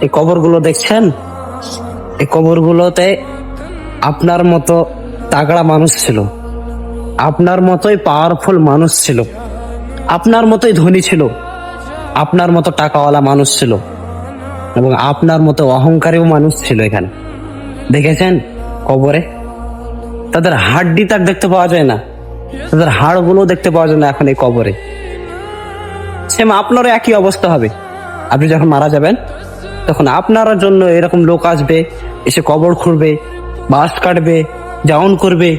এই কবরগুলো দেখছেন, এই কবরগুলোতে আপনার মতো তাগড়া মানুষ ছিল, আপনার মতোই পাওয়ারফুল মানুষ ছিল, আপনার মতোই ধনী ছিল, আপনার মতো টাকাওয়ালা মানুষ ছিল, এবং আপনার মতো অহংকারীও মানুষ ছিল। এখানে দেখেছেন কবরে তাদের হাড্ডি তার দেখতে পাওয়া যায় না, তাদের হাড়গুলো দেখতে পাওয়া যায় না এখন এই কবরে। সেম আপনারও একই অবস্থা হবে। আপনি যখন মারা যাবেন তখন আপনার জন্য এরকম লোক আসবে, এসে কবর খুঁড়বে, বাঁশ কাটবে, জাউন করবে,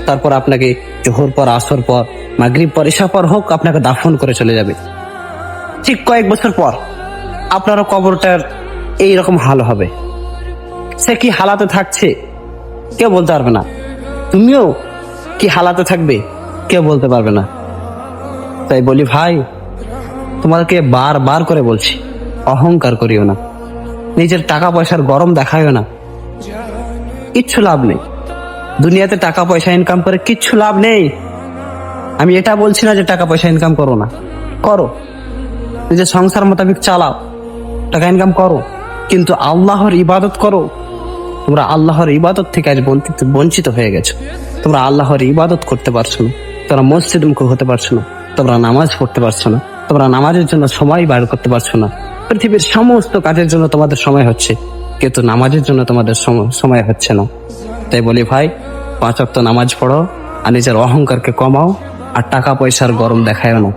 তারপর আপনাকে জোহর পর, আসর পর, মাগরিব পর, ইশা পর হোক আপনাকে দাফন করে চলে যাবে। ঠিক কয়েক বছর পর আপনারও কবরটার এইরকম হাল হবে। সে কি হালাতে থাকছে কেউ বলতে পারবে না, তুমিও কি হালাতে থাকবে কেউ বলতে পারবে না। তাই বলি ভাই, তোমাকে বার করে বলছি, অহংকার করিও না, নিজের টাকা পয়সার গরম দেখায়ও না, কিচ্ছু লাভ নেই দুনিয়াতে। টাকা পয়সা ইনকাম করে কিচ্ছু লাভ নেই। আমি এটা বলছি না যে টাকা পয়সা ইনকাম করো না, করো, নিজের সংসার মোতাবেক চালাও, টাকা ইনকাম করো, কিন্তু আল্লাহর ইবাদত করো। তোমরা আল্লাহর ইবাদত থেকে আজ বঞ্চিত হয়ে গেছো। তোমরা আল্লাহর ইবাদত করতে পারছো না, তোমরা মসজিদ মুখ হতে পারছো না, তোমরা নামাজ পড়তে পারছো না, তোমরা নামাজের জন্য সময় বার করতে পারছো না। পৃথিবীর সমস্ত কাজের জন্য তোমাদের সময় হচ্ছে, কিন্তু নামাজের জন্য তোমাদের সময় হচ্ছে না। তাই বলি ভাই, 5 ওয়াক্ত নামাজ পড়ো, আর নিজের অহংকারকে কমাও, আর টাকা পয়সার গরম দেখায়ও না।